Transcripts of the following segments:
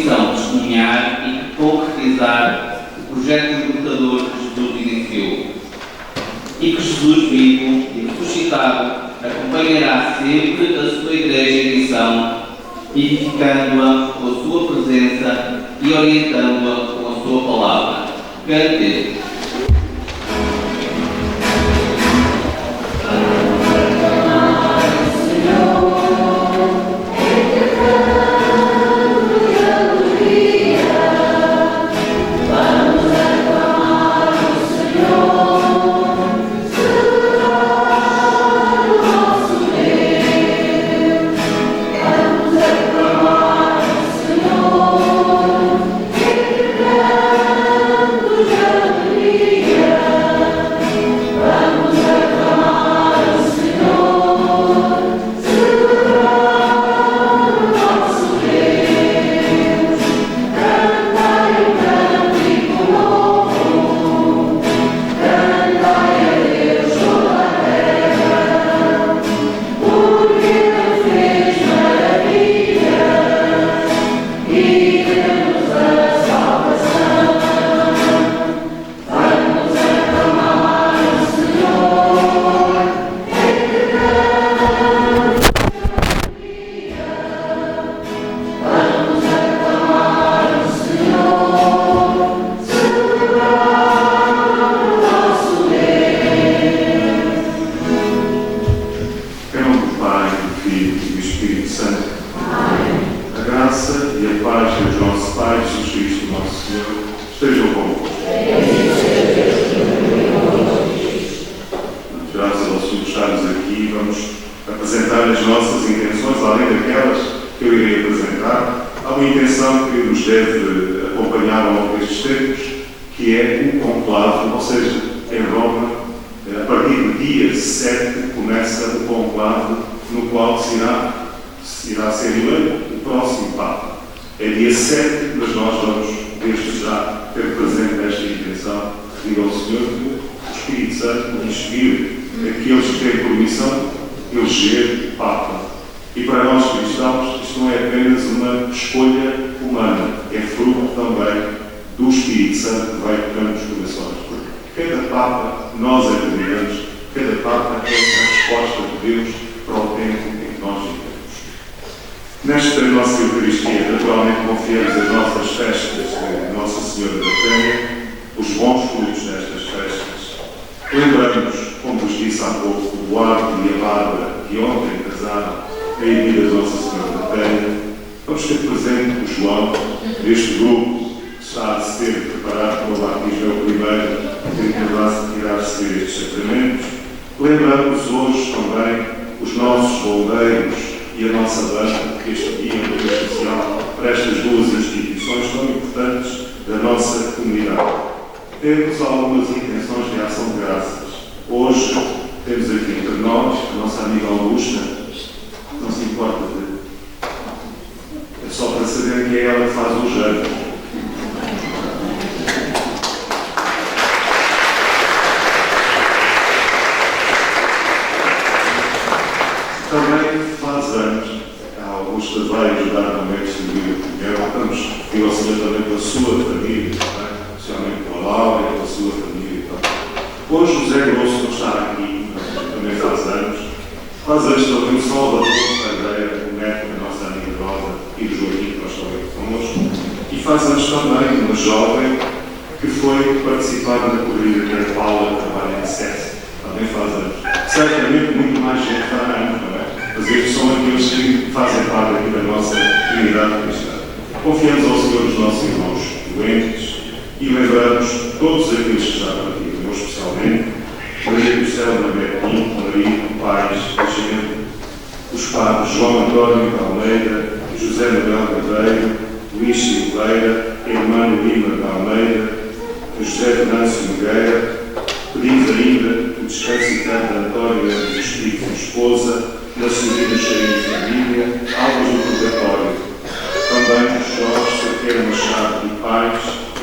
missão de testemunhar e de concretizar o projeto libertador que Jesus iniciou. E que Jesus vivo e ressuscitado acompanhará sempre a sua Igreja em missão, edificando-a com a sua presença e orientando-a com a sua palavra. Cante.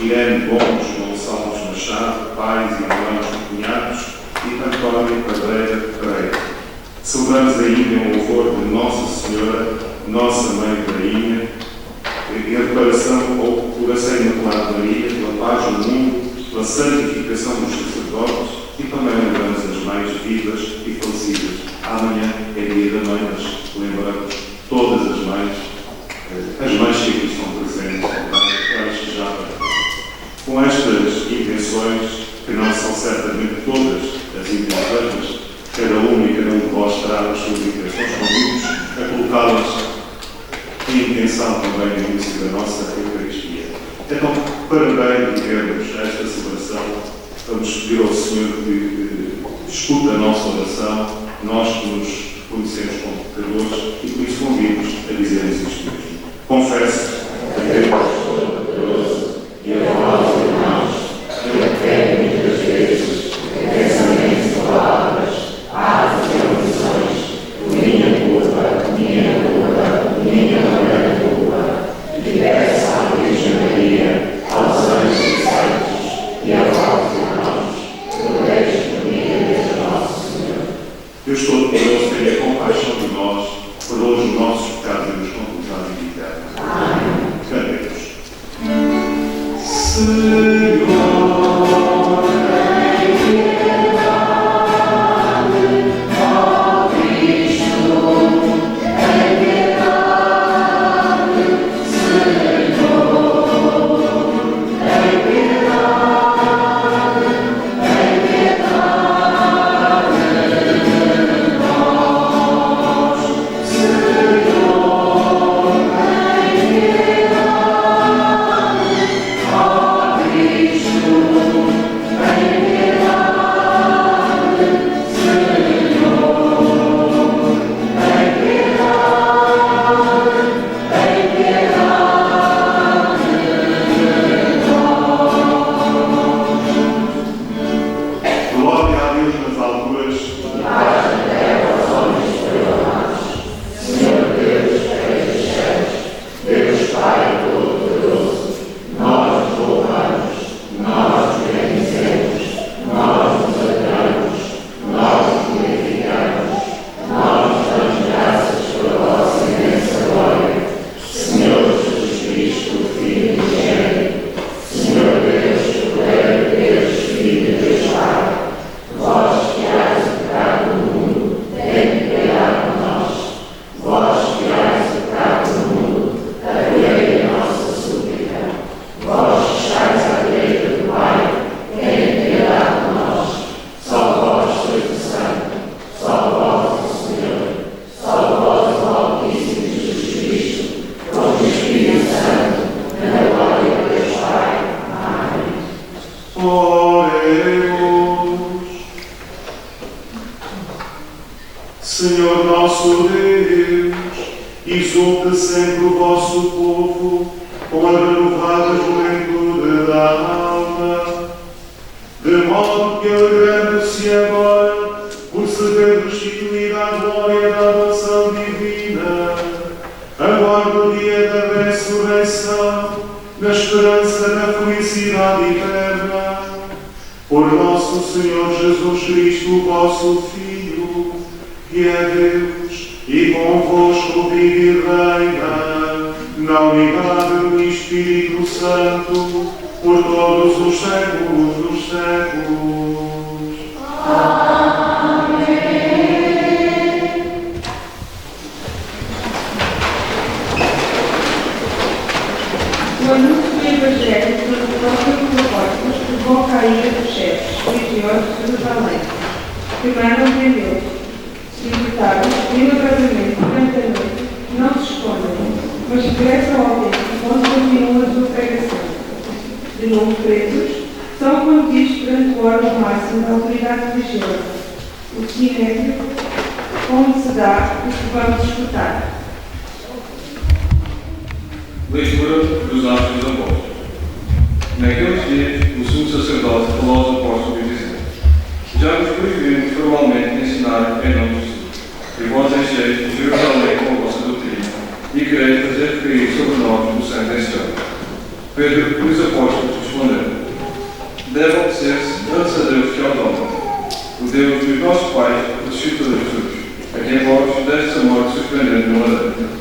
Irene Gomes Gonçalves Machado, pais e irmãos, cunhados, e António Cadeira Pereira. Celebramos ainda em louvor de Nossa Senhora, Nossa Mãe Rainha, e a reparação por a Senhora Imaculada Maria, pela paz no mundo, pela santificação dos sacerdotes e também lembramos as mães vivas e falecidas. Amanhã é dia da mãe, mas lembramos todas as mães que aqui estão presentes, aquelas que já com estas intenções, que não são certamente todas as intenções, mas cada uma e cada um de vós terá as suas intenções, convimos a colocá-las em intenção também no início da nossa Eucaristia. Então, para bem vivermos esta celebração, vamos pedir ao Senhor que escuta a nossa oração, nós que nos conhecemos como pecadores, e por isso convidamos a dizermos isto mesmo. Confesso a Deus Todo-Poderoso e a vós, irmãos, que eu peco muitas vezes, pensamentos e palavras, atos e omissões, minha culpa, minha maior culpa, e peço à Virgem Maria, aos anjos e santos e aos irmãos, proteja comigo desde nosso Senhor. Deus Todo-Poderoso, tenha compaixão de nós, perdoa os nossos pecados e nos conduz à vida eterna. Amém. Cantemos. Senhor. Senhor nosso Deus, exulta sempre o vosso povo com a renovada juventude da alma, de modo que alegrando-se agora por se ter restituído à glória da adoção divina, aguarda o dia da ressurreição, na esperança da felicidade eterna, por nosso Senhor Jesus Cristo, o vosso Filho, que é Deus e convosco vive e reina, na unidade do Espírito Santo, por todos os séculos dos séculos. Amém. O anúncio do Evangelho produzido pelos apóstolos provoca a ira dos chefes religiosos de Jerusalém, que mandam prendê-los. Libertados, milagrosamente durante a noite, não se escondem, mas regressam ao templo, onde continuam a sua pregação. De novo presos, são conduzidos perante o órgão máximo da autoridade religiosa, o Sinédrio, onde se dá o que vamos escutar. Leitura dos Atos dos Apóstolos. Naqueles dias, o sumo sacerdote falou aos apóstolos e dizendo: já vos proibimos formalmente ensinar em nome de Jesus, e vós encheis de Jerusalém com a vossa doutrina, e quereis fazer recair sobre nós o sangue desse homem. Pedro e os apóstolos responderam: deve obedecer-se antes a Deus que aos homens. O Deus dos nossos pais ressuscitou Jesus, a quem vós destes a morte surpreendendo no madeiro.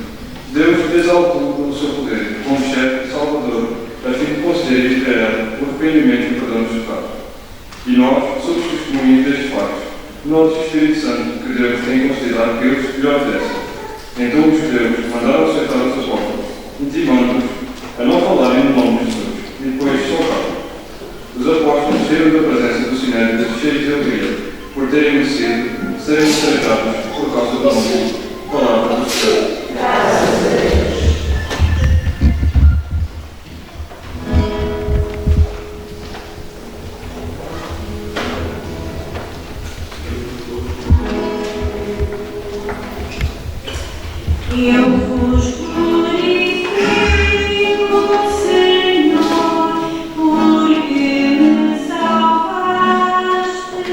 Deus exaltou pelo seu poder, como chefe ser esperado o arrependimento e o perdão dos pecados. E nós somos testemunhas destes factos. Nosso Espírito Santo, que Deus tem considerado que eles lhe oferecem. Então os judeus mandaram aceitar os apóstolos, intimando-os a não falarem no nome de Jesus, e depois soltaram. Os apóstolos saíram da presença do Sinédrio cheios de alegria, por terem merecido serem entregados por causa do nome. Palavra do Senhor. Graças a Deus. Eu vos glorifico, Senhor, porque me salvastes.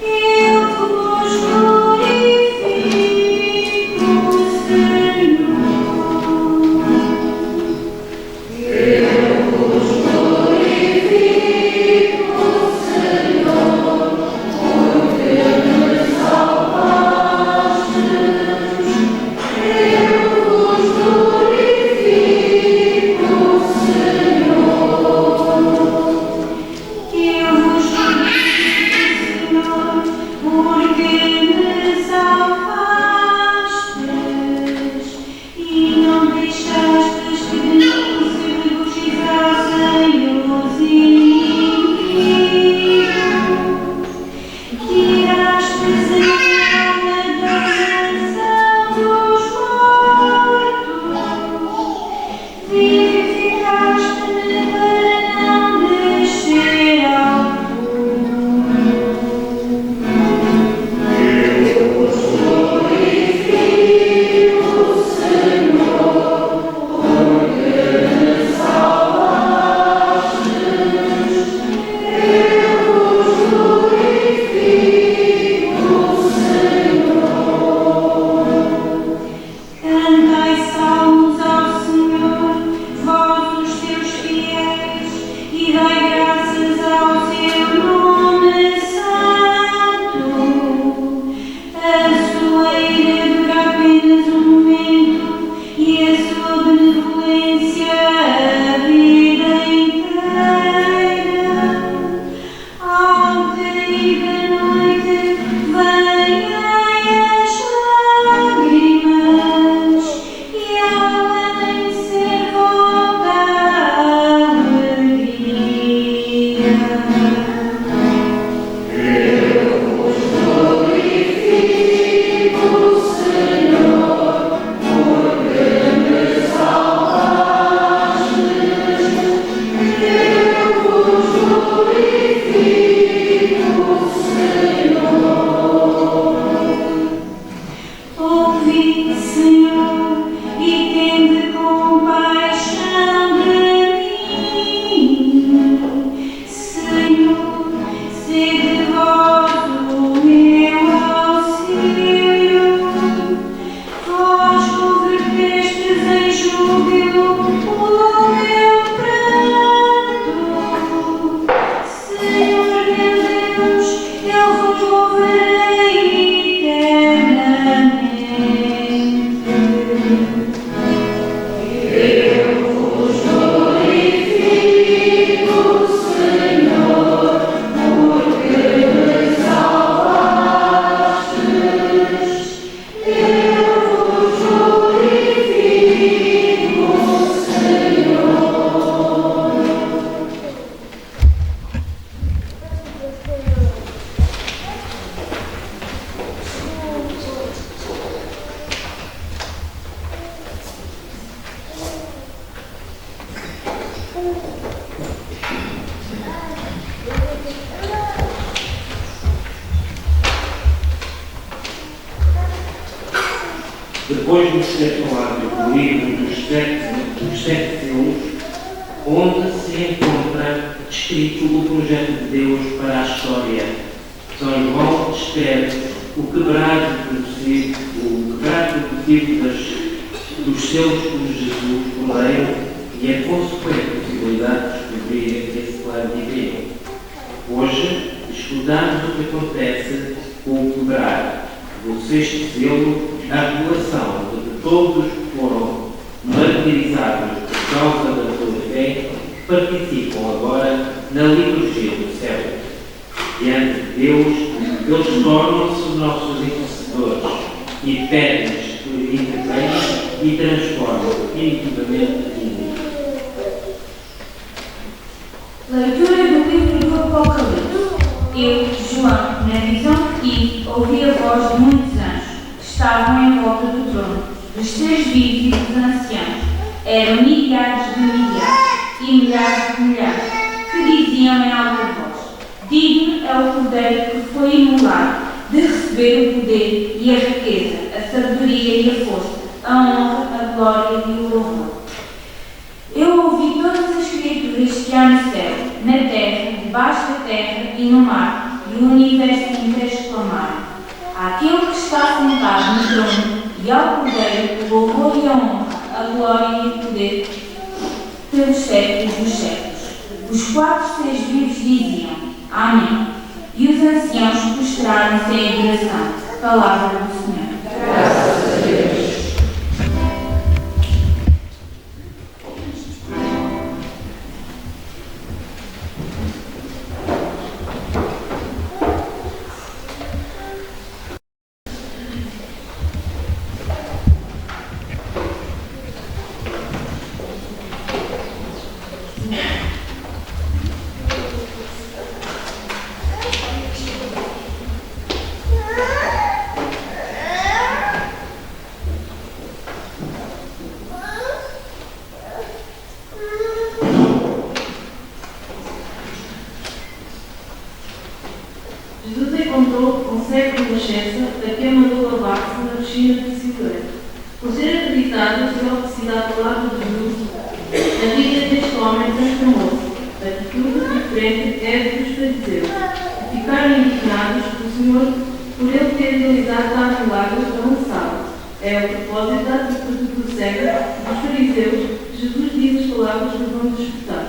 Eu vos glorifico, Senhor. Depois nos ter falado do livro dos sete selos, onde se encontra descrito o projeto de Deus para a história. São João descreve o quebrado produtivo dos selos por Jesus por lei e a consequente possibilidade de descobrir esse plano divino. Hoje, estudamos o que acontece com o quebrado do sexto selo, a revelação de que todos que foram martirizados por causa da sua fé participam agora na liturgia do céu. Diante de Deus, eles tornam-se os nossos intercessores e pedem-nos que intervenham e transformam definitivamente o mundo. Leitura do livro do Apocalipse. Eu, João, na visão que tive, ouvi a voz de muitos anjos que estavam em volta do trono, dos seres vivos e dos anciãos. Eram milhares de milhares e milhares de milhares, que diziam em alta voz: digno é o Cordeiro que foi imolado de receber o poder e a riqueza, a sabedoria e a força, a honra, a glória e o louvor. Eu ouvi todas as criaturas que há no céu, na terra, debaixo da terra e no mar, e o universo inteiro exclamaram: àquele que está sentado no trono e ao Cordeiro, o louvor e a honra, a glória e o poder pelos séculos dos séculos. Os 4 seres vivos diziam: amém. E os anciãos prostraram-se em adoração. Palavra do Senhor. Graças a Deus. Jesus encontrou com cego de nascença a quem mandou lavar-se na piscina de Siloé. Por ser acreditado ser oferecida a palavra de Jesus, a vida deste homem transformou-se. A atitude diferente é dos fariseus, que ficaram indignados do Senhor por ele ter realizado tais milagres a lançá-lo. É o propósito da atitude do cego dos fariseus que Jesus diz as palavras que vão despertar.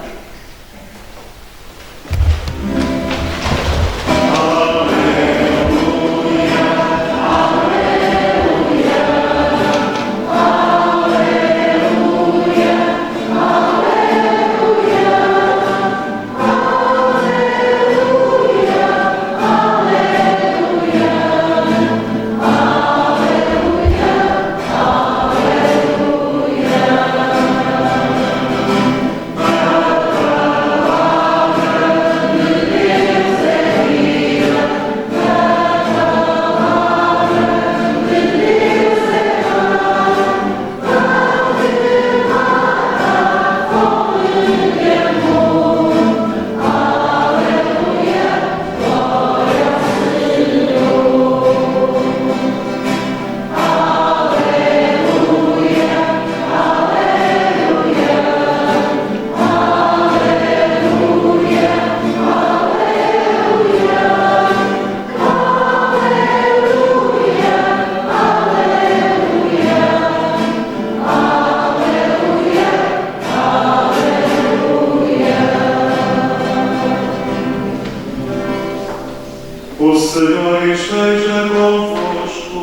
O Senhor esteja convosco.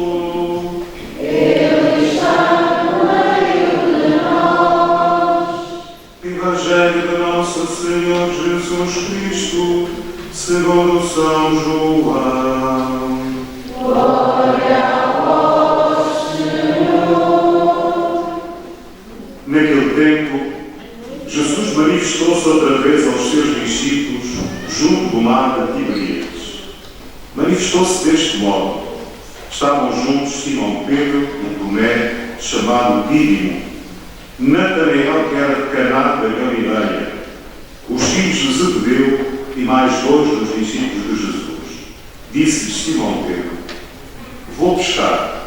Ele está no meio de nós. Evangelho de Nosso Senhor Jesus Cristo, segundo São João. Glória a vós, Senhor. Naquele tempo, Jesus manifestou-se outra vez aos seus discípulos junto do mar de Tiberíades. Manifestou-se deste modo. Estavam juntos Simão Pedro e Tomé, chamado Dídimo, Natanael, que era de Caná da Galileia, os filhos de Zebedeu e mais 2 dos discípulos de Jesus. Disse-lhes Simão Pedro: vou pescar.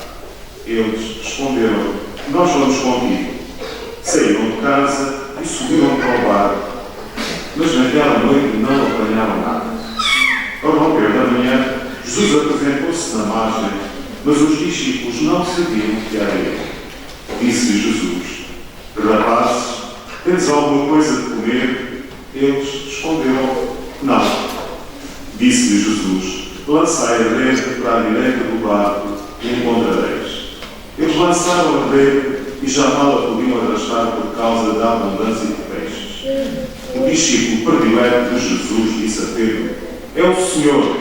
Eles responderam: nós vamos contigo. Saíram de casa e subiram para o barco, mas naquela noite não apanharam nada. Ao romper da manhã, Jesus apresentou-se na margem, mas os discípulos não sabiam que era ele. Disse Jesus: rapazes, tens alguma coisa de comer? Eles responderam: não. Disse-lhe Jesus: lançai a rede para a direita do barco e encontrareis. Eles lançaram a rede e já mal a podiam arrastar por causa da abundância de peixes. discípulo predileto de Jesus disse a Pedro: é o Senhor.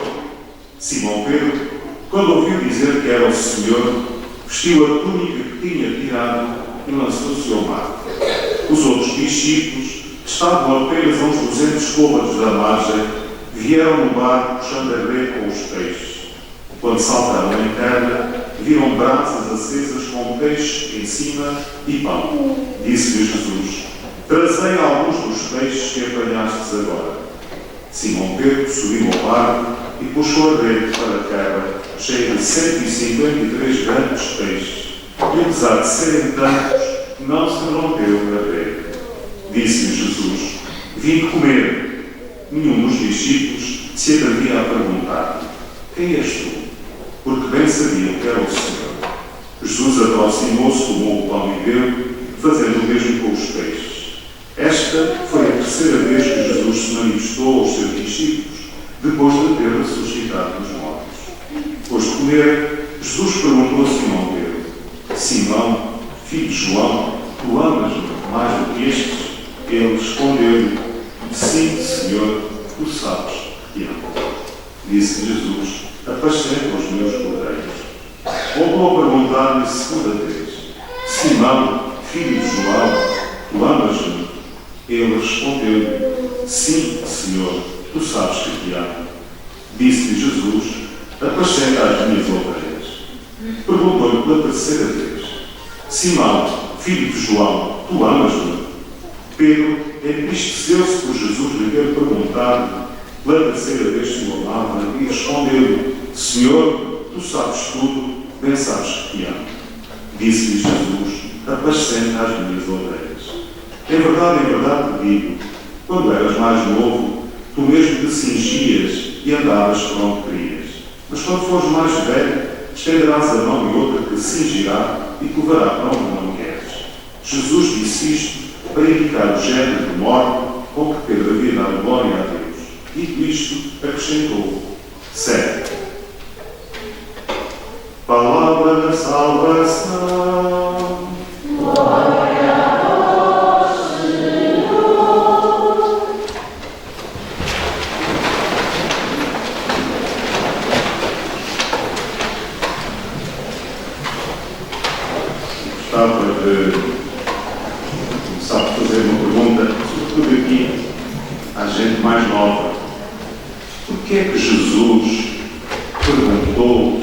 Simão Pedro, quando ouviu dizer que era o Senhor, vestiu a túnica que tinha tirado e lançou-se ao mar. Os outros discípulos, que estavam apenas a uns 200 côvados da margem, vieram no barco puxando a rede com os peixes. Quando saltaram em terra, viram brasas acesas com peixe em cima e pão. Disse-lhe Jesus: trazei alguns dos peixes que apanhastes agora. Simão Pedro subiu ao barco e puxou a rede para a terra, cheia de 153 grandes peixes. E apesar de serem tantos, não se rompeu a rede. Disse-lhe Jesus: vim comer. Nenhum dos discípulos se atrevia a perguntar: quem és tu? Porque bem sabiam que era o Senhor. Jesus aproximou-se, tomou o pão e deu, fazendo o mesmo com os peixes. Esta foi a terceira vez que Jesus se manifestou aos seus discípulos, depois de ter ressuscitado dos mortos. Depois de comer, Jesus perguntou a Simão Pedro: Simão, filho de João, tu amas-me mais do que estes? Ele respondeu-lhe: sim, Senhor, tu sabes que amo. Disse Jesus: apacenta os meus cordeiros. Voltou a perguntar-lhe segunda vez: Simão, filho de João, tu amas-me? Ele respondeu-lhe: sim, Senhor, tu sabes que te amo. Disse-lhe Jesus: apacenta as minhas ovelhas. Perguntou-lhe pela terceira vez: Simão, filho de João, tu amas-me? Pedro entristeceu-se por Jesus lhe ter perguntado pela terceira vez se o amava e respondeu-lhe: Senhor, tu sabes tudo, bem sabes que te amo. Disse-lhe Jesus: apacenta as minhas ovelhas. Em verdade te digo, quando eras mais novo, tu mesmo te cingias e andavas por onde querias. Mas quando fores mais velho, estenderás a mão e outra te cingirá e te levará para onde não queres. Jesus disse isto para indicar o género de morte com que Pedro havia dado glória a Deus. Dito isto, acrescentou: segue. Palavra da salvação. Glória a vós, Senhor. Gostava de começar a fazer uma pergunta, sobretudo aqui, à gente mais nova. Porquê é que Jesus perguntou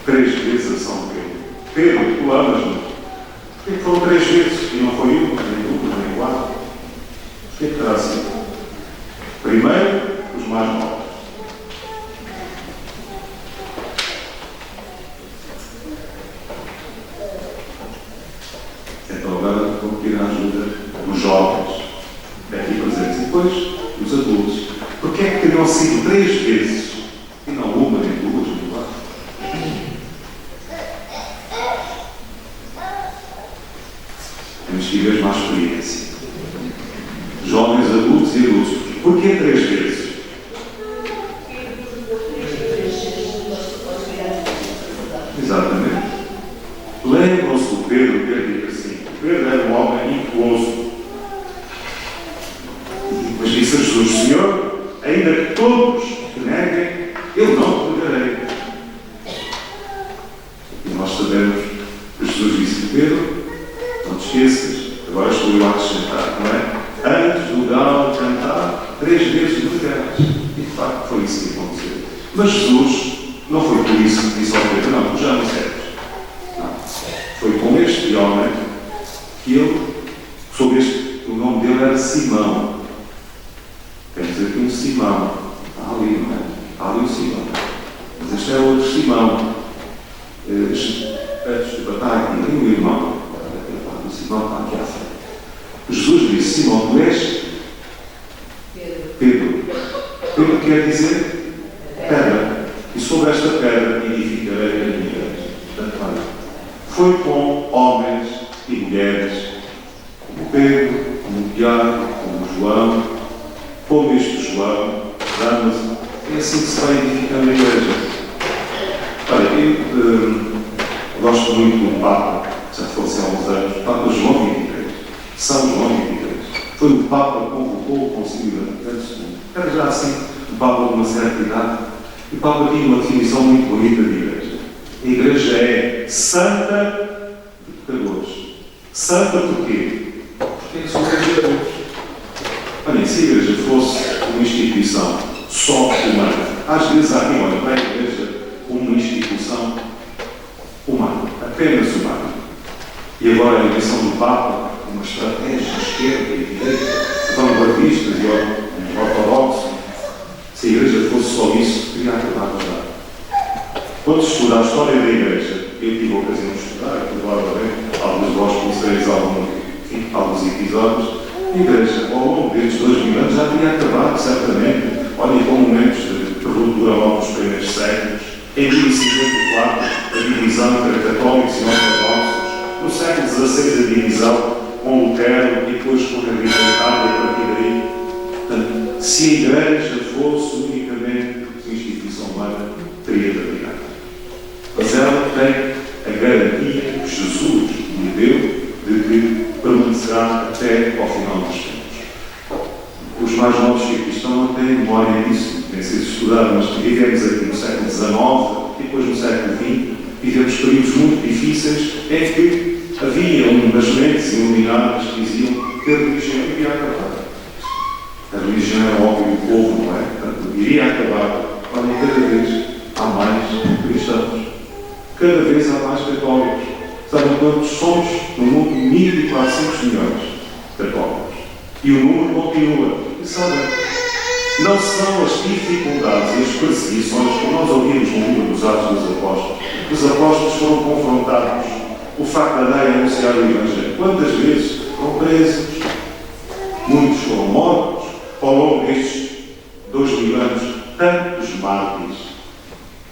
3 vezes a São Pedro: Pedro, tu amas-me? Porquê que foram 3 vezes e não foi uma, nem 2, nem 4? Porquê que terá sido? Primeiro, os mais novos. Então agora vou pedir a ajuda dos jovens aqui presentes e depois dos adultos. Porquê é que teriam sido 3 vezes e não uma, nem 2, nem 4? Temos que ver mais experiência. Jovens, adultos e adultos. Porquê 3 vezes? Exatamente. Lembram-se do Pedro ter dito assim: Pedro era um homem impetuoso. Mas disse a Jesus: Senhor, ainda que todos te neguem, eu não te negarei. E nós sabemos que Jesus disse a Pedro: não te esqueças, agora estou eu a acrescentar, não é? Antes do galo cantar, 3 vezes me negarás. E de facto foi isso que aconteceu. Mas Jesus não foi por isso que disse ao Pedro: não, tu já não serves. Não. Foi com este homem que ele, o nome dele era Simão. Temos aqui um Simão. Está ali, não é? Está ali um Simão. Mas este é outro Simão. Está aqui, tem um irmão. O Simão está aqui à frente. Jesus disse: Simão, tu és? Pedro. Pedro quer dizer pedra. E sobre esta pedra edificarei a minha igreja. Portanto, olha, foi com homens e mulheres, como Pedro, como Tiago, como João, como este João, Damas. É assim que se vai edificando a igreja. Olha, eu gosto muito do Papa, já faleceu há uns anos, Papa João XXIII, São João XXIII. Foi o Papa que convocou o Concílio Vaticano II. Era já assim, o Papa de uma certa idade. E o Papa tinha uma definição muito bonita de Igreja. A Igreja é santa de pecadores. Santa porquê? Porque é a sua Igreja de Deus. Olha, se a Igreja fosse uma instituição só humana, às vezes há quem olha para a Igreja como uma instituição humana, apenas humana. E agora a eleição do Papa, uma estratégia de esquerda e direita, vanguardistas e ortodoxos. Se a Igreja fosse só isso, teria acabado já. Quando se estuda a história da Igreja, eu tive a ocasião de estudar, provavelmente, alguns de vós conhecereis alguns episódios, a Igreja, ao longo destes 2000 anos, já tinha acabado, certamente. Olhem com momentos de ruptura logo nos primeiros séculos. Em 1554, a divisão entre católicos e ortodoxos. No século XVI, a divisão com Lutero e depois com a Igreja Itália, e a partir daí. Portanto, se a Igreja fosse unicamente uma instituição humana, teria terminado. Mas ela tem a garantia que Jesus lhe deu de que permanecerá até ao final dos tempos. Os mais novos que estão não têm memória disso, tem sido estudado, mas vivemos aqui no século XIX e depois no século XX, vivemos períodos muito difíceis em que havia umas mentes iluminadas que diziam que a religião iria acabar. A religião era óbvio do povo, não é? Portanto, iria acabar. Olha, cada vez há mais cristãos. Cada vez há mais católicos. Sabem quantos somos no mundo? 1.400 milhões de católicos. E o número continua. E sabem, não são as dificuldades e as perseguições que nós ouvimos no livro dos Atos dos Apóstolos. Os apóstolos foram confrontados. O facto de andarem a anunciar o Evangelho. Quantas vezes foram presos? Muitos foram mortos. Ao longo destes 2000 anos, tantos mártires.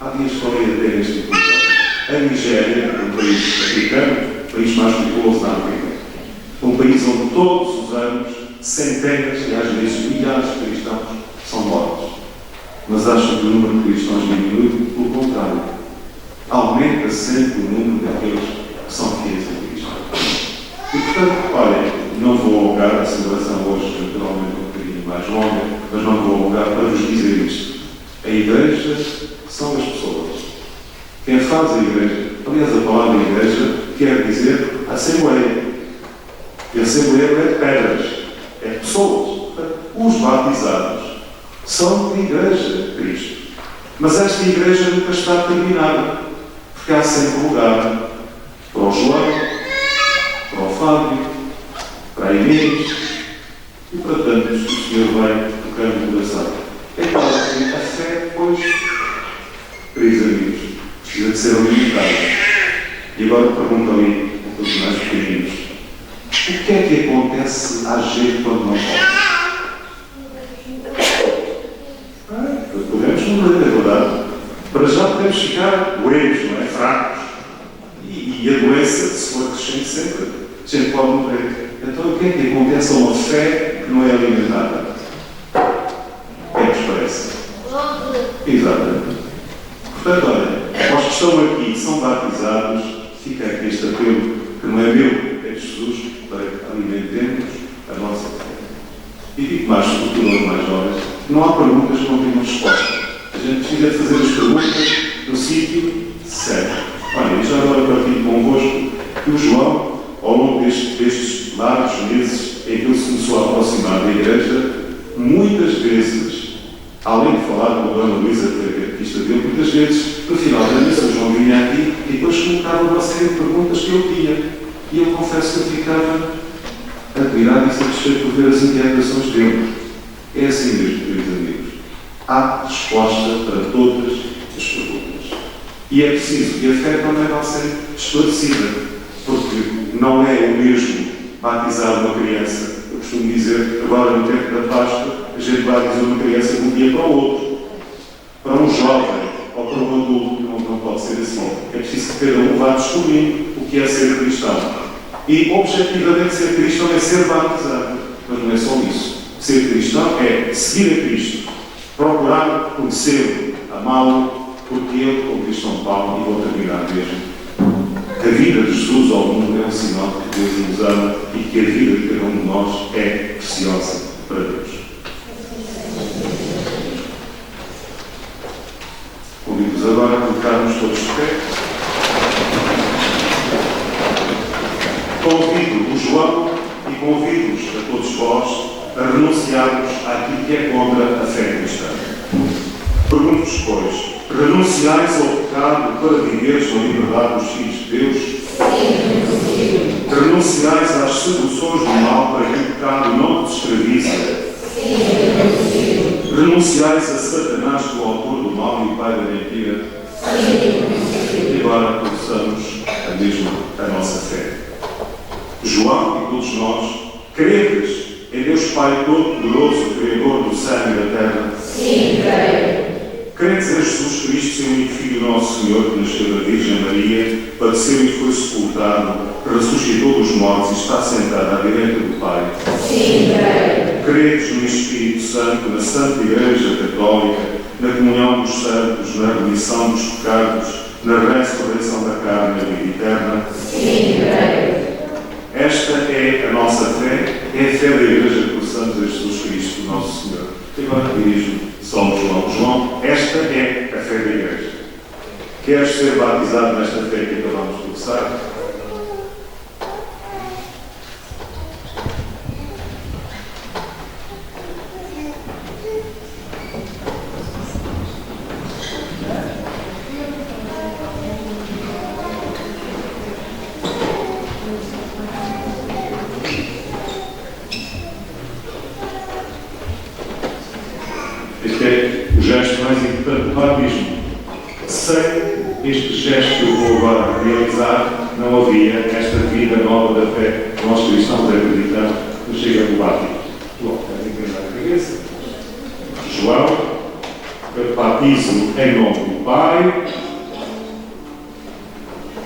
Há dias falei até neste episódio. A Nigéria, um país africano, o país mais populoso da África, um país onde todos os anos centenas e às vezes milhares de cristãos são mortos. Mas acho que o número de cristãos diminui, pelo contrário. Aumenta sempre o número daqueles que são fiéis a Cristo. E portanto, olha, não vou alongar a celebração hoje, naturalmente um bocadinho mais longa, mas não vou alongar para vos dizer isto. A Igreja são as pessoas. Quem faz a Igreja, aliás, a palavra Igreja quer dizer Assembleia. E a Assembleia não é de pedras, é de pessoas. Os batizados são de Igreja de Cristo. Mas esta Igreja nunca está terminada, porque há sempre lugar para o João, para o Fábio, para a Inês e para tantos que o Senhor vai tocando no coração. É claro que a fé, pois, queridos amigos, precisa de ser alimentada. E agora pergunto ali a todos mais pequeninos: o que é que acontece à gente quando não come? Podemos morrer, é verdade. Para já podemos ficar doentes, não é? Fracos. E a doença, se for crescente sempre, a gente pode morrer. Então o que é que acontece a uma fé que não é alimentada? O que é que vos parece? Exatamente. Portanto, olha, aos que estão aqui, que são batizados, fica aqui este apelo, que não é meu, é de Jesus, para que alimentemos a nossa fé. E digo mais, sobretudo mais jovens, não há perguntas que não tenham resposta. A gente precisa fazer as perguntas no sítio certo. Olha, e já agora partilho convosco que o João, ao longo destes largos meses em que ele se começou a aproximar da Igreja, muitas vezes, além de falar com a Dona Luísa, que é a catequista dele, muitas vezes, no final da missa, o João vinha aqui e depois colocava uma série de perguntas que eu tinha. E eu confesso que eu ficava admirado e satisfeito por ver as inquietações dele. É assim mesmo, queridos amigos. Há resposta para todas as perguntas. E é preciso que a fé também vai ser esclarecida, porque não é o mesmo batizar uma criança. Eu costumo dizer, agora no tempo da Páscoa, a gente batiza uma criança de um dia para o outro. Para um jovem ou para um adulto, não pode ser assim. É preciso que cada um vá descobrir o que é ser cristão. E, objetivamente, ser cristão é ser batizado. Mas não é só isso. Ser cristão é seguir a Cristo, procurar conhecê-lo, amá-lo, porque ele, como diz São Paulo, e vou terminar mesmo, A vida de Jesus ao mundo é um sinal de que Deus nos ama e que a vida de cada um de nós é preciosa para Deus. Convido-vos agora a colocarmos todos de pé. Convido o João e convido-vos a todos vós a renunciarmos àquilo que é contra a fé cristã. Pergunto-vos, pois, renunciais ao pecado para viveres na liberdade dos filhos de Deus? Sim. Renunciais às seduções do mal para que o pecado não vos escravize? Sim. Renunciais a Satanás, o autor do mal e o pai da mentira? Sim. E agora possamos a nossa fé. João e todos nós, credes em Deus Pai Todo-Poderoso, Criador do céu e da terra? Sim, creio. Credes em Jesus Cristo, seu único Filho, nosso Senhor, que nasceu da Virgem Maria, padeceu e foi sepultado, ressuscitou dos mortos e está sentado à direita do Pai? Sim, creio. Credes no Espírito Santo, na Santa Igreja Católica, na comunhão dos santos, na remissão dos pecados, na ressurreição da carne e da vida eterna? Sim, creio. Esta é a nossa fé, é a fé da Igreja que professamos a Jesus Cristo, nosso Senhor. E agora dirijo-me só ao João. João, esta é a fé da Igreja. Queres ser batizado nesta fé que acabamos de professar? Este é o gesto mais importante do batismo. Sem este gesto que eu vou agora realizar, não havia esta vida nova da fé que nós cristãos acreditamos que chega do batismo. Bom, querem inclinar a cabeça. João, eu batizo em nome do Pai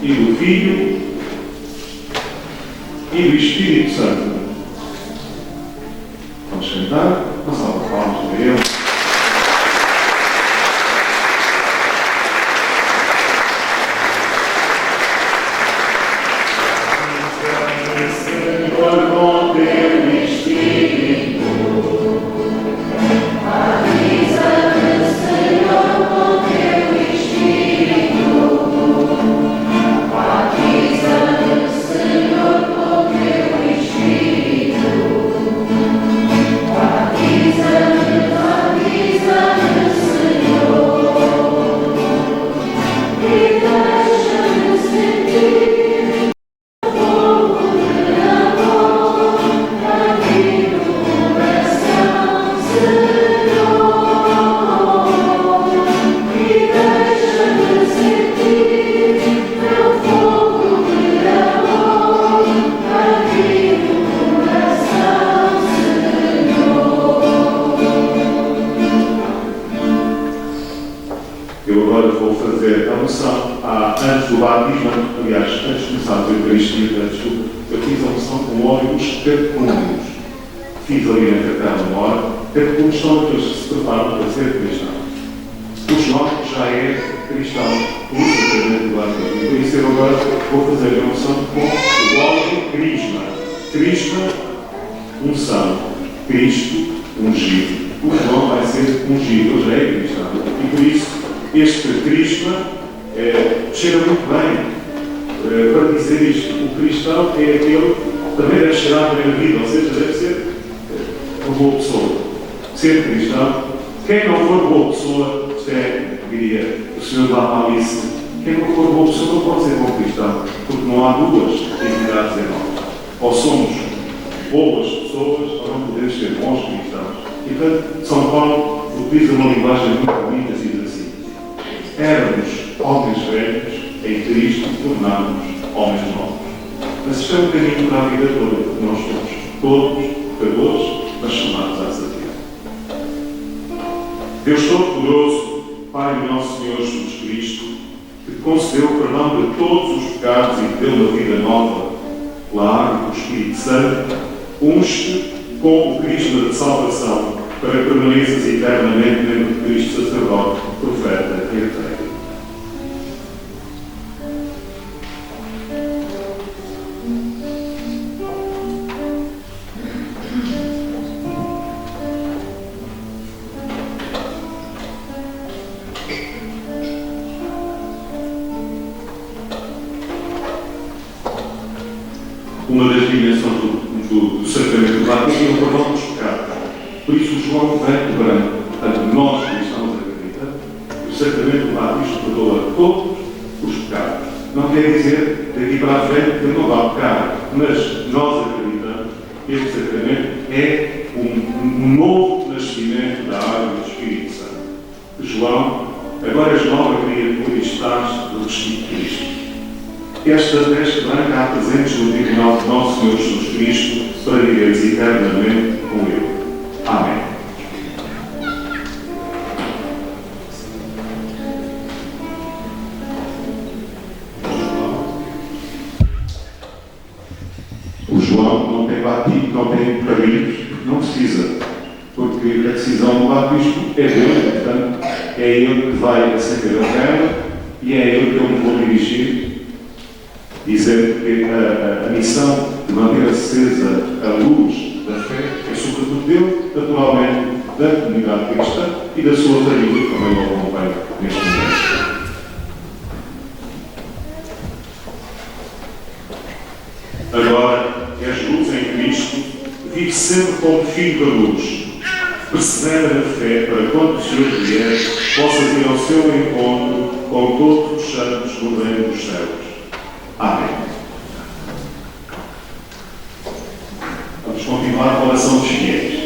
e do Filho e do Espírito Santo. Vamos sentar, uma salva de palmas para ele. Antes do batismo, aliás, antes de começarmos a Eucaristia, eu fiz a unção com óleo dos catecúmenos. Fiz ali na cada uma hora. Catecúmenos são aqueles que se preparam para ser cristãos. O João já é cristão, principalmente do batismo. E por isso eu agora vou fazer a unção com o óleo crisma. Crisma, unção. Cristo, ungido. O João vai ser ungido, ele já é cristão. E por isso, este crisma chega muito bem para dizer isto. O cristão é aquele que também deve chegar à primeira vida, ou seja, deve ser uma boa pessoa. Ser cristão, quem não for boa pessoa, isto é, diria o Senhor lá disse, quem não for boa pessoa não pode ser bom cristão, porque não há duas entidades em nós. Ou somos boas pessoas, ou não podemos ser bons cristãos. E portanto, São Paulo utiliza uma linguagem muito bonita e diz assim: éramos homens velhos, em Cristo tornámos homens novos. Mas isto é um caminho para a vida toda, porque nós somos todos pecadores, mas chamados à santidade. Deus Todo-Poderoso, Pai de nosso Senhor Jesus Cristo, que concedeu o perdão de todos os pecados e que deu a vida nova, pela água do Espírito Santo, unge com o Cristo de salvação, para que permaneças eternamente dentro de Cristo, sacerdote, profeta e rei. uma das dimensões do sacramento do batismo é o perdão dos pecados. Por isso, o João vem quebrando. Portanto, nós cristãos acreditamos que o sacramento do batismo perdoa todos os pecados. Não quer dizer, daqui para a frente, que não vá pecar, mas nós acreditamos que este sacramento é um novo nascimento da água do Espírito Santo. João, agora és nova criatura e estás revestido de Cristo. Esta veste branca há presentes no tribunal de nosso Senhor Jesus Cristo para viveres eternamente com Ele. Amém. O João não tem batismo, não tem caminhos, não precisa, porque a decisão do batismo é dele, portanto, é ele que vai acender a vela e é ele que eu me vou dirigir, dizendo que a missão de manter acesa a luz da fé é sobretudo dele, naturalmente, da comunidade cristã e da sua família, que também o acompanha neste momento. Agora, és luz em Cristo, vive sempre como filho da luz. Persevera na fé para quando o Senhor vier, possas ir ao seu encontro com todos os santos no reino dos céus. Amém. Vamos continuar com a oração dos fiéis.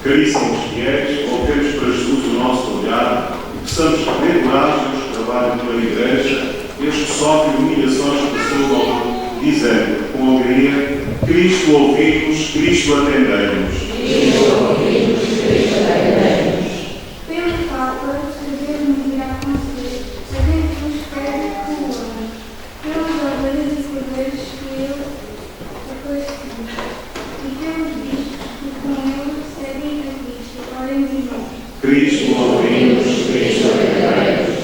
Caríssimos fiéis, voltemos para Jesus o nosso olhar e possamos ter coragem nos trabalhos pela Igreja, este sofre humilhações por seu nome, dizendo com alegria: Cristo ouvimos, Cristo atendemos. Cristo ouvimos, Cristo atendemos. Pelo Papa, devemos ir a conselho, sabendo que os pede que o amam. Pelos ovelhas e cordeiros que ele apareceu. E pelos bispos que com ele seguem a Cristo, orem de nós. Cristo ouvimos, Cristo atendemos.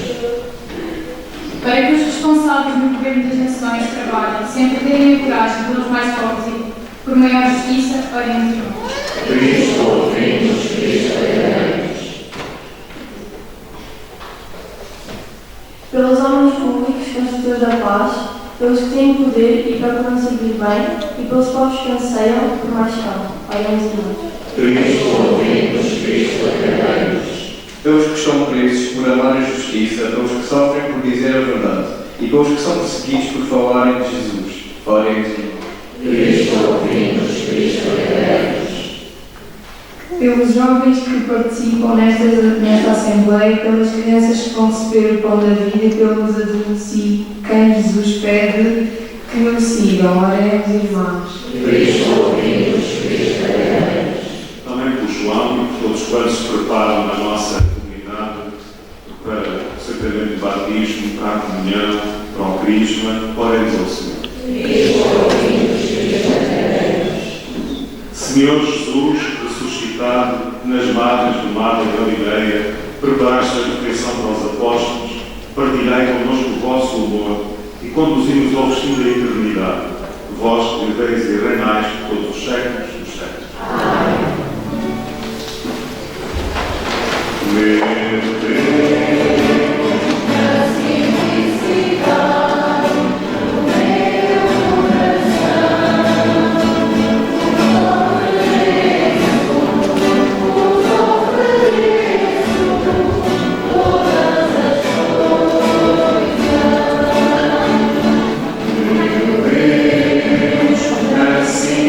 Para que os responsáveis no governo das nações trabalhem, sempre tenham coragem pelos mais pobres e por maior justiça, orem de nós. Cristo ouvimos, Cristo atendemos. Pelos homens públicos, construtores da paz, pelos que têm poder e procuram servir bem, e pelos povos que anseiam por mais calma, oremos de nós. Cristo ouvimos, Cristo atendemos. Pelos que estão presos por amar a justiça, pelos que sofrem por dizer a verdade e pelos que são perseguidos por falarem de Jesus, orem de nós. Cristo ouvimos, Cristo atendemos. Pelos jovens que participam nesta Assembleia, pelas crianças que vão receber o pão da vida e pelos adultos e quem Jesus pede que o sigam. Oremos, irmãos. Cristo ouvimos, Cristo atendemos. Também por João e por todos quantos se preparam na nossa comunidade para o sacramento do batismo, para a comunhão, para o crisma, oremos ao Senhor. Cristo ouvimos, Cristo atendemos. Senhor Jesus, ressuscitado nas margens do mar da Galileia, preparaste a refeição para os apóstolos, partilhai connosco o vosso amor e conduzi-nos ao destino da eternidade. Vós que viveis e reinais por todos os séculos dos séculos. Amém. Meu Deus. Assim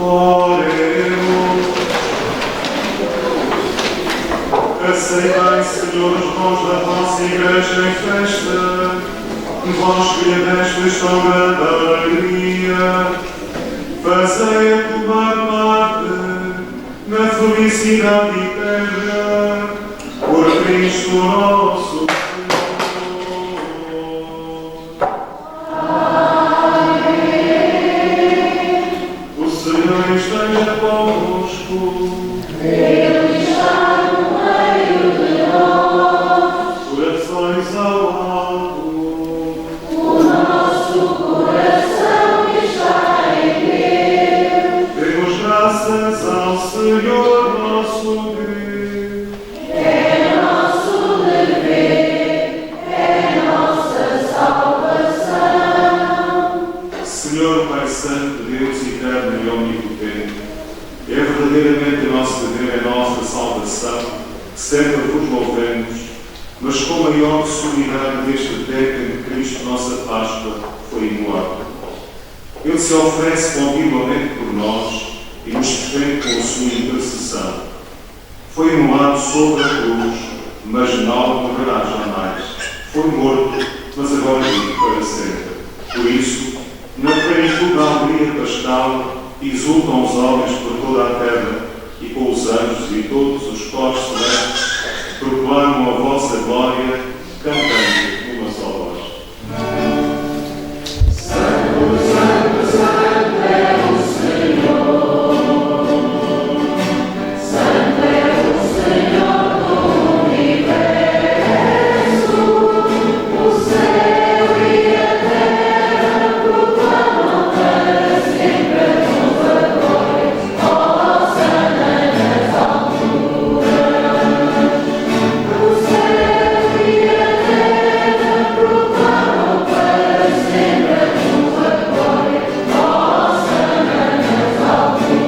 Oremos. Aceitai, Senhor, os dons da vossa Igreja em festa, vós que lhe destes tão grande alegria, fazei-a tomar parte na felicidade eterna, por Cristo nosso Senhor. O Senhor esteja convosco. Ele está no meio de nós. Corações ao alto. O nosso coração está em Deus. Demos graças ao Senhor nosso Deus. É nosso dever, é nossa salvação. Senhor Pai Santo, Deus eterno e omnipotente, é verdadeiramente o nosso dever, é a nossa salvação, que sempre vos louvemos, mas com maior solenidade deste tempo em que Cristo, nossa Páscoa, foi imolado. Ele se oferece continuamente por nós e nos defende com a sua intercessão. Foi imolado sobre a cruz, mas não morrerá jamais. Foi morto, mas agora vive para sempre. Por isso, na plenitude da alegria pascal, exultam os homens por toda a terra, e com os anjos e todos os corpos celestes proclamam a vossa glória, cantando uma só voz. Santo, Santo, Santo é o Senhor. Santo é o Senhor do universo. O céu e a terra proclamam para sempre a tua glória. Hosana nas alturas. O céu e a terra proclamam para sempre a tua glória. Hosana nas alturas.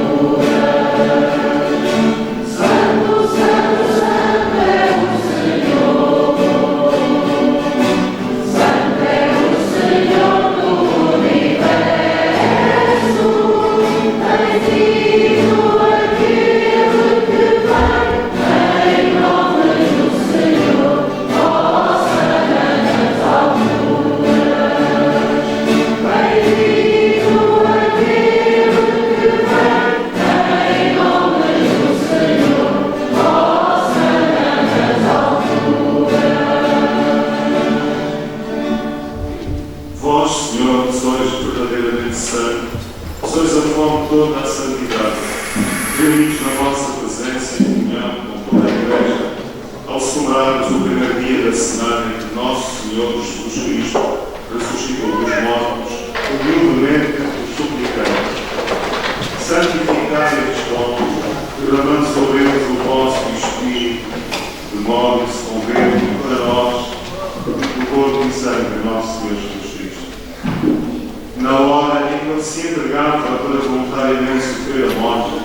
Santo, Santo, Santo é o Senhor. Santo é o Senhor do universo. Bendito aquele que vai em nome do Senhor. Hosana nas alturas. Bendito aquele que vai em nome do Senhor. Hosana nas alturas. Vós, Senhor, sois verdadeiramente santo, sois a fonte de toda a santidade. Reunidos na vossa presença e comunhão com toda a Igreja, ao celebrarmos o primeiro dia da semana em que nosso Senhor Jesus Cristo ressuscitou dos mortos, humildemente os suplicamos. Santificai estes dons, derramando sobre eles o vosso Espírito, de modo que se convertam para nós o corpo e sangue de nosso Senhor Jesus Cristo. Na hora em que ele se entregava para voluntariamente sofrer a morte,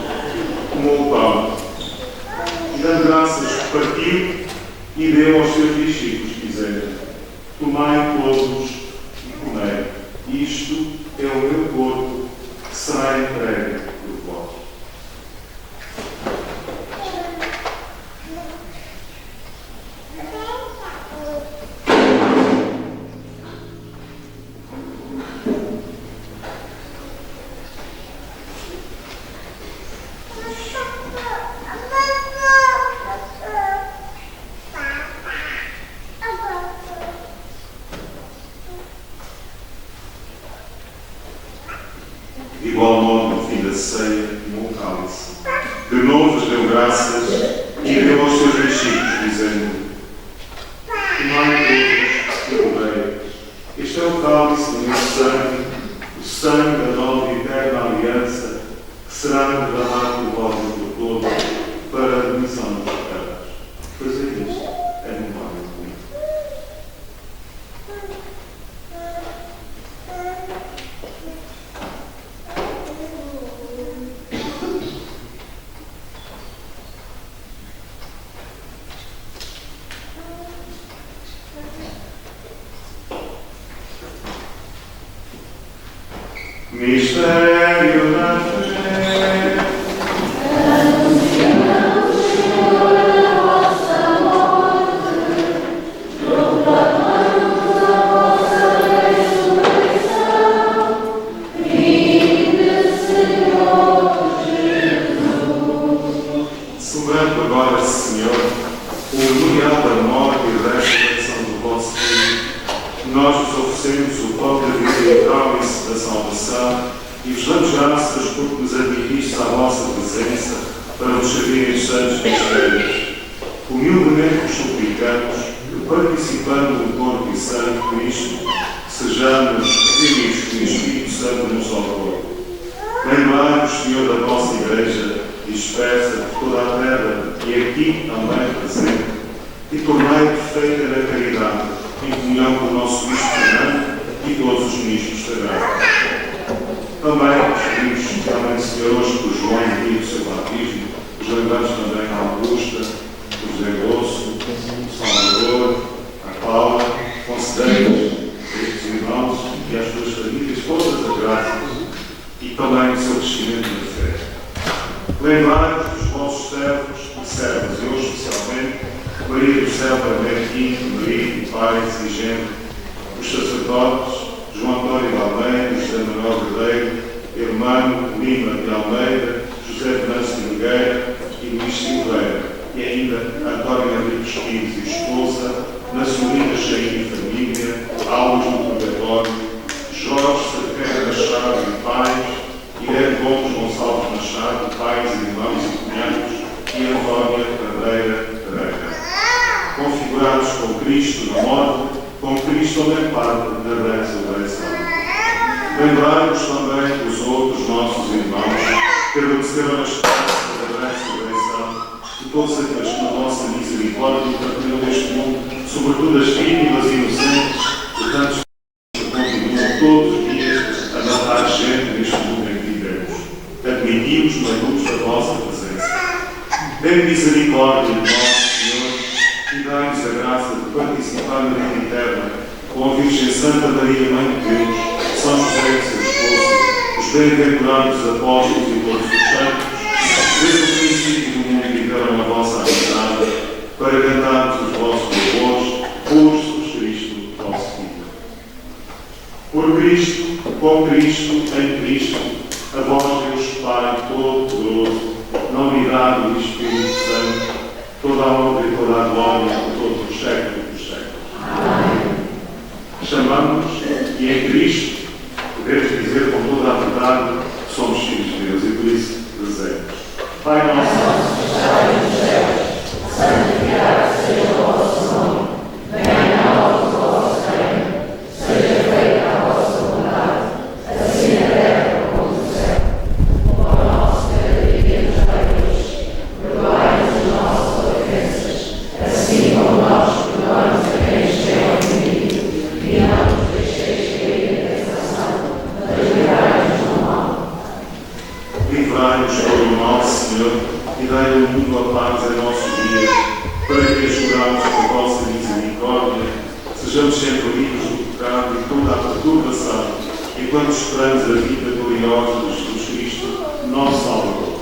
tomou o pão e, dando graças, partiu e deu aos seus discípulos, dizendo: tomai todos e comei. Isto é o meu corpo que será entregue por vós. De igual modo, no fim da ceia, tomou o cálice. De novo lhes deu graças e deu aos seus discípulos, dizendo: tomai todos e comei. Este é o cálice do meu sangue, o sangue da nova e eterna aliança, que será derramado por vós e por todos, para a remissão dos pecados. Fazei isto em memória de mim. Mistério da fé. graças porque nos admitiste à vossa presença para nos servirem os santos mistérios. Humildemente vos suplicamos que, participando do corpo e sangue de Cristo, sejamos unidos que o Espírito Santo nos socorre. Lembrai-vos, Senhor, da vossa Igreja, dispersa por toda a terra e aqui também presente, e tornai perfeita na caridade, em comunhão com o nosso Bispo Fernando e todos os ministros sagrados. Também os pedimos especialmente, Senhor, hoje por João e o seu batismo, os lembramos também a Augusta, o José Grosso, o Salvador, a Paula, concedei-nos estes irmãos e às suas famílias todas as graças e também o seu crescimento na fé. Lembrai-vos dos vossos servos e servas, e hoje especialmente Maria do Céu, Benedito, marido, pai, exigente, os sacerdotes, João António de Almeida, José Manuel Verdeiro, Hermano Lima de Almeida, José Venâncio Nogueira e Luís Silveira, e ainda António Henrique Espírito e esposa, Nacionalina Cheia e família, Aulas do Purgatório, Jorge Cerqueira Machado e pais, Irene Gomes Gonçalves Machado, pais, irmãos e cunhados, e Antônia Cadeira Pereira. Configurados com Cristo na morte, com Cristo também parte da ressurreição. Lembrai-vos também dos outros nossos irmãos que agradeceram as graças da ressurreição de todos aqueles que na vossa misericórdia partilham deste mundo, sobretudo as vítimas inocentes de tantos que continuam todos os dias a matar gente neste mundo em que vivemos. Admitimos na luz da vossa presença. Tem misericórdia de nós, Senhor, e dai-nos a graça de participar na vida eterna com a Virgem Santa Maria, Mãe de Deus, São José e seu esposo, os bem-aventurados apóstolos e todos os santos, desde o princípio do mundo que deram a vossa amizade, para cantarmos os vossos louvores por Jesus Cristo, vosso Filho. Por Cristo, com Cristo, em Cristo, a vós, Deus Pai Todo-Poderoso, na unidade do Espírito Santo, toda a honra e toda a glória por todos os séculos dos séculos. Amém. Chamamos e em Cristo podemos dizer com toda a verdade que somos filhos de Deus e por isso rezemos. Pai nosso, que estás nos céus, santificado seja o vosso nome. Venha a nós o vosso reino. Seja feita a vossa vontade, assim na terra como no céu. O pão nosso cada dia nos dai hoje. Perdoai-nos as nossas ofensas, assim como nós perdoamos a quem nos tem ofendido. E não nos deixeis cair em tentação, mas livrai-nos do mal. Livrai-nos do mal, Senhor, e dai ao mundo a paz em nossos dias, para que, ajudados por vossa misericórdia, sejamos sempre livres do pecado e toda a perturbação, enquanto esperamos a vida gloriosa de Jesus Cristo, nosso Salvador.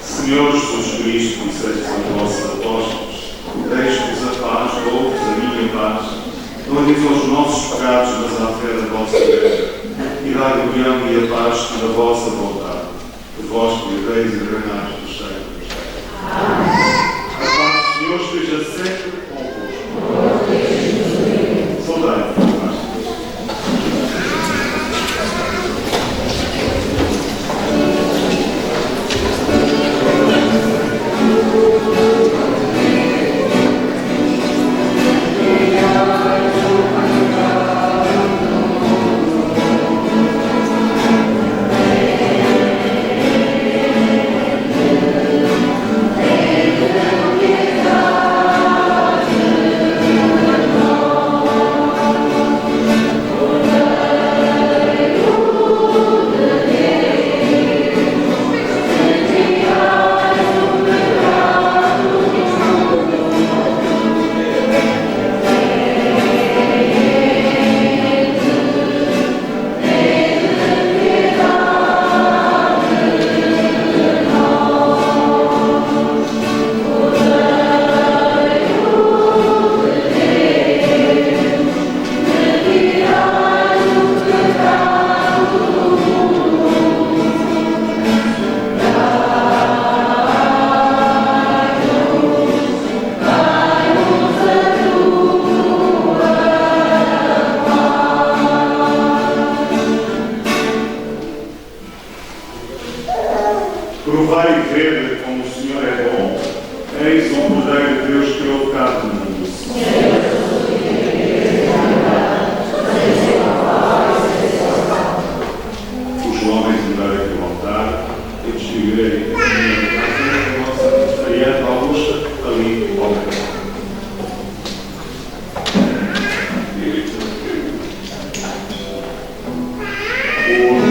Senhor Jesus Cristo, que disseste aos vossos apóstolos, deixe-vos a paz, dou-vos a minha paz. Não aviso aos nossos pecados, mas à fé da vossa Igreja. E dai a união e a paz da vossa vontade. De vós que viveis e reinais dos séculos dos séculos. Amém. A paz do Senhor esteja sempre convosco. Saudai-vos. Amém. Deus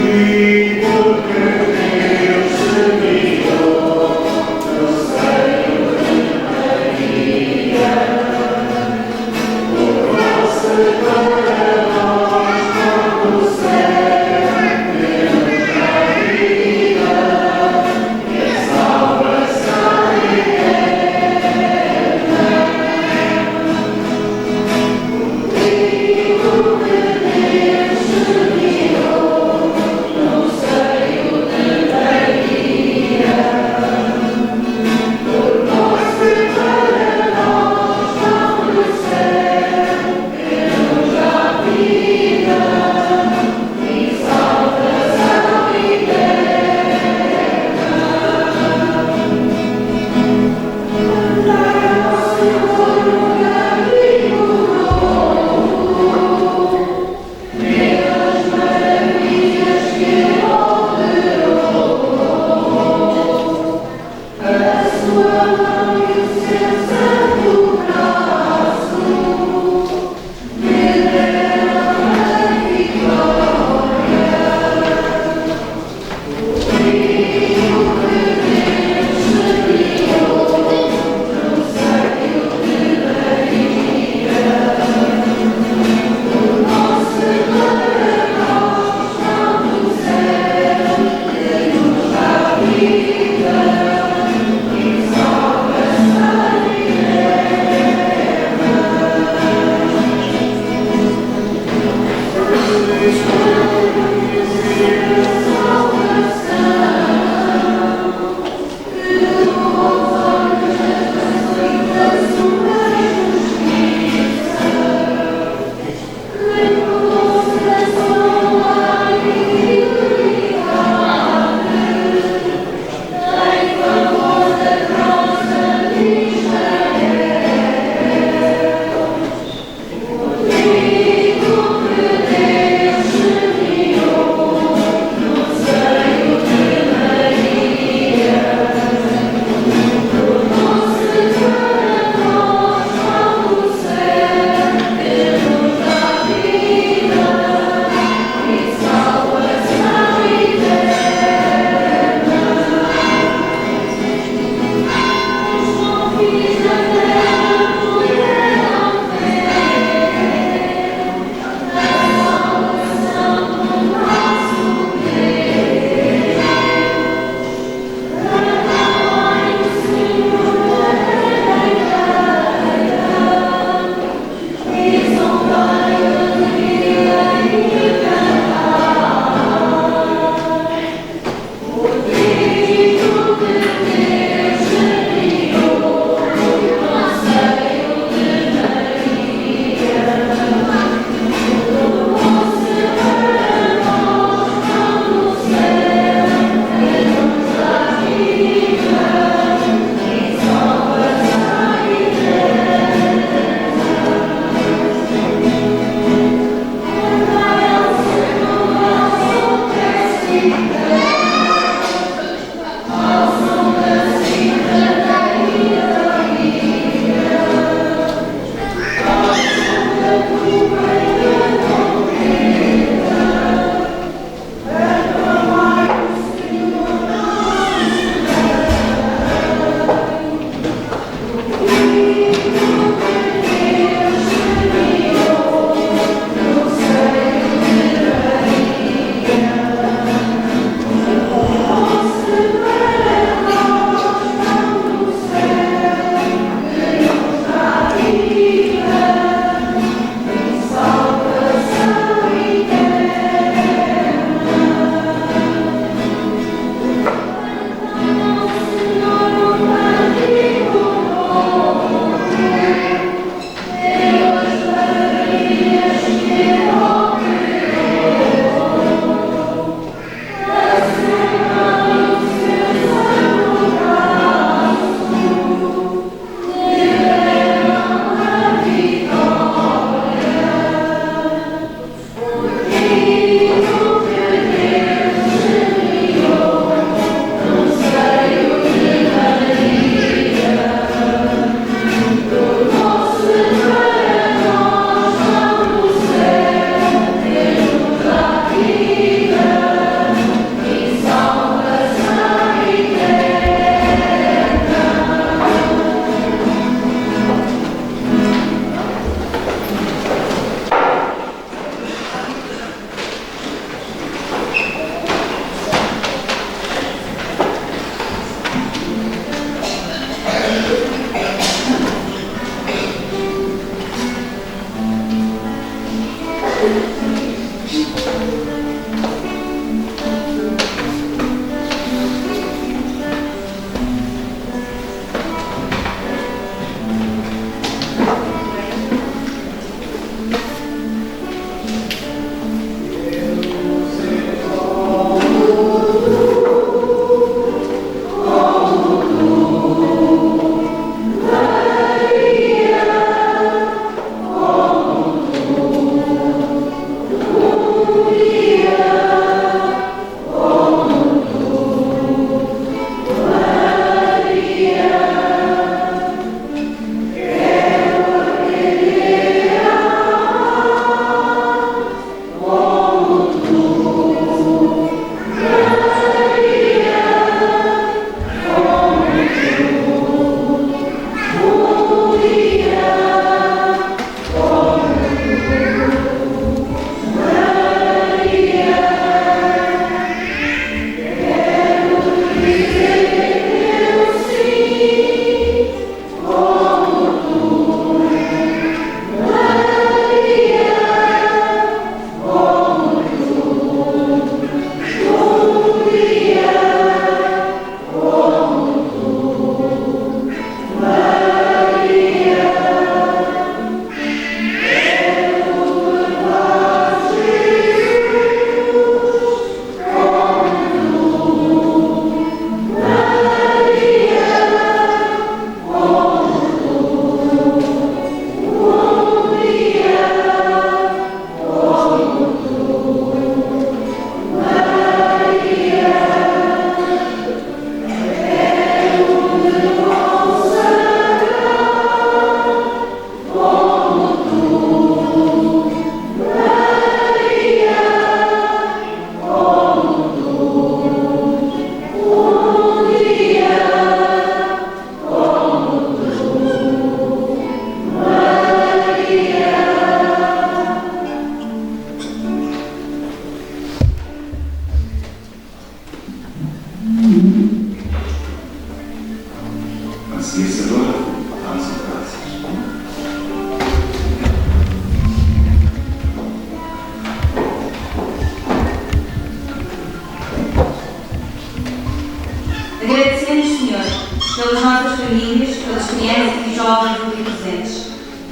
pelas nossas famílias, pelas crianças e jovens aqui presentes,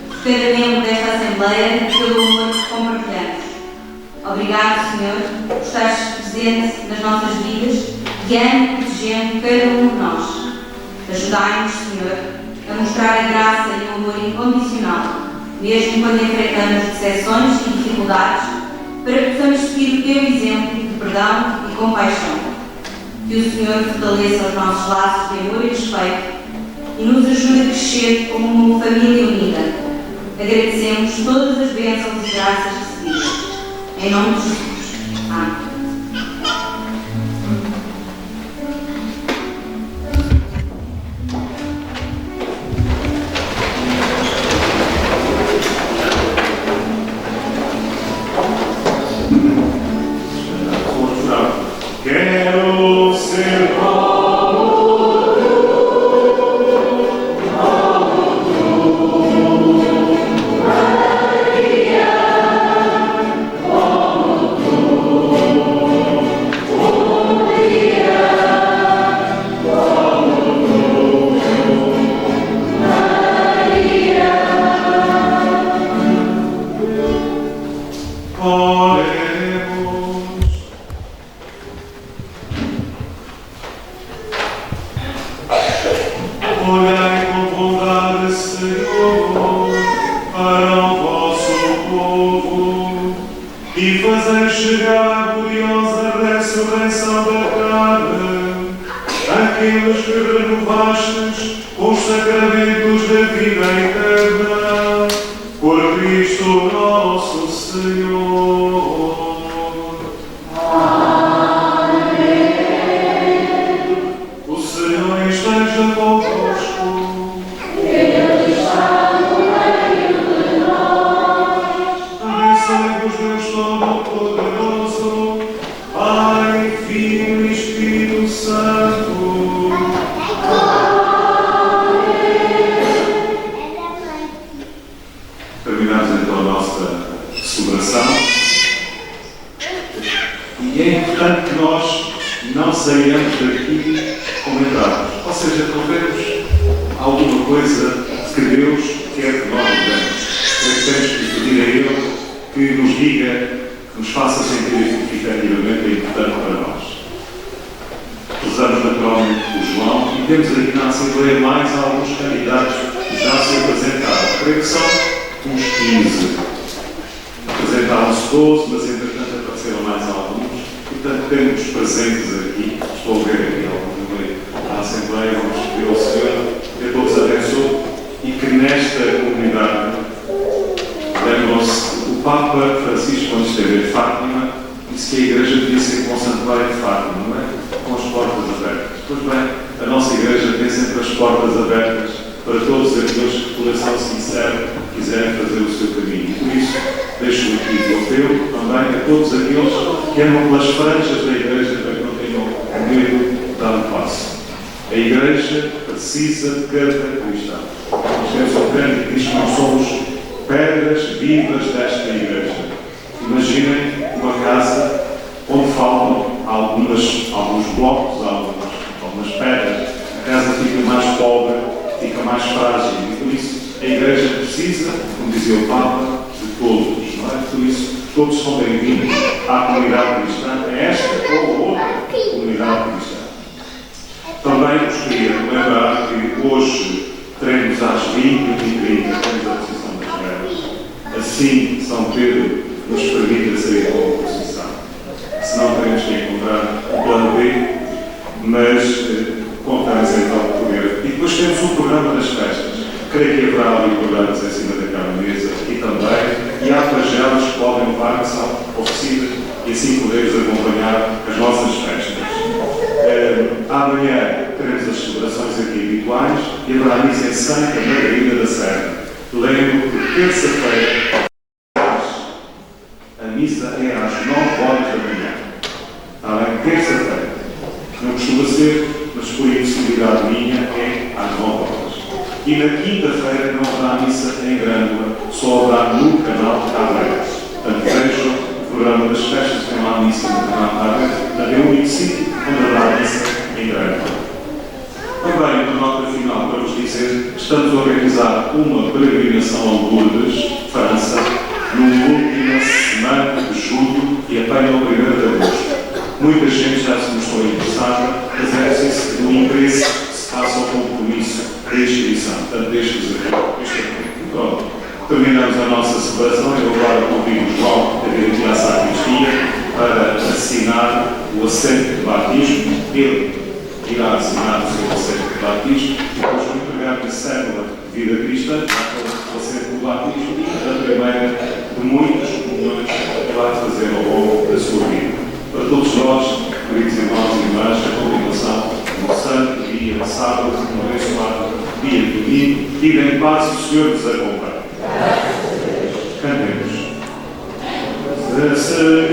por cada membro desta Assembleia e pelo amor que compartilhamos. Obrigado, Senhor, por estares presente nas nossas vidas, guiando e protegendo cada um de nós. Ajudai-nos, Senhor, a mostrar a graça e o amor incondicional, mesmo quando enfrentamos decepções e dificuldades, para que possamos seguir o teu exemplo de perdão e compaixão. Que o Senhor fortaleça os nossos laços de amor e respeito e nos ajude a crescer como uma família unida. Agradecemos todas as bênçãos e graças recebidas. Em nome de Jesus. Amém. Quero ser olhai com bondade, Senhor, para o vosso povo e fazei chegar a gloriosa ressurreição da carne aqueles que renovastes com os sacramentos da vida eterna, por Cristo nosso Senhor. O Senhor esteja convosco. Ele está no meio de nós. Abençoe-vos Deus Todo-Poderoso, Pai, Filho e Espírito Santo. Terminamos então a nossa celebração. E é importante que nós não saiamos daqui como entramos. Ou seja, talvez alguma coisa que Deus quer que nós vivamos. É que temos que pedir a Ele que nos diga, que nos faça sentir que efetivamente é importante para nós. Usamos naturalmente o João e temos aqui na Assembleia mais alguns candidatos que já se apresentaram. Creio que são uns 15. Apresentaram-se 12, mas entretanto apareceram mais alguns. Portanto, temos presentes aqui, estou a ver aqui alguns no meio da Assembleia, vamos pedir ao Senhor que a todos abençoe e que nesta comunidade, lembram-se, o Papa Francisco, quando esteve em Fátima, disse que a Igreja devia ser como o Santuário de Fátima, não é? Com as portas abertas. Pois bem, a nossa Igreja tem sempre as portas abertas para todos aqueles que, de coração sincero, quiserem fazer o seu caminho. Por isso, deixo aqui o apelo também a todos aqueles que andam pelas franjas da Igreja para que não tenham medo de dar um passo. A Igreja precisa de cada cristão. Nós temos um grande que diz que nós somos pedras vivas desta Igreja. Imaginem uma casa onde faltam alguns blocos, algumas pedras. A casa fica mais pobre, fica mais frágil. E por isso a Igreja precisa, como dizia o Papa, de todos. Não é? Por isso, todos são bem-vindos à comunidade cristã, a esta ou outra comunidade cristã. Também gostaria de lembrar que hoje teremos às 20h30 a procissão das velas. Assim, São Pedro nos permite sair com a procissão. Senão teremos que encontrar um plano B, mas contamos então por ele. E depois temos o programa das festas. Creio que haverá ali programas em cima daquela mesa e também, e há flagelas que podem levar, que são oferecidas, e assim podemos acompanhar as nossas festas. Amanhã teremos as celebrações aqui habituais e haverá missa em Santa Margarida da Serra. Lembro que terça-feira a missa é às 9h da manhã. Está bem? Terça-feira. Não costuma ser, mas por impossibilidade minha é às 9h. E na quinta-feira não haverá missa em Grândola, só haverá no canal Aberto. Portanto, vejam o programa das festas, tem lá a missa no canal Aberto. É o único sítio onde haverá missa em Grândola. Também, na nota final, para vos dizer, estamos a organizar uma peregrinação a Lourdes, França, na última semana de julho e até ao 1º de agosto. Muita gente já se mostrou interessada, mas é preciso que do interesse se faça o compromisso da inscrição. Portanto, deixo-vos aqui. Pronto. Terminamos a nossa celebração. Eu agora convido o João a vir aqui à sacristia para assinar o assento de batismo. Ele irá assinar o seu assento de batismo e depois vou entregar a cédula de vida cristã, o assento de batismo, a primeira de muitas comunhões que vai fazer ao longo da sua vida. Para todos nós, queridos irmãos e irmãs, a continuação do santo dia, sábado, no abençoado dia de domingo, e em paz o Senhor vos acompanhe. Cantemos. Senhor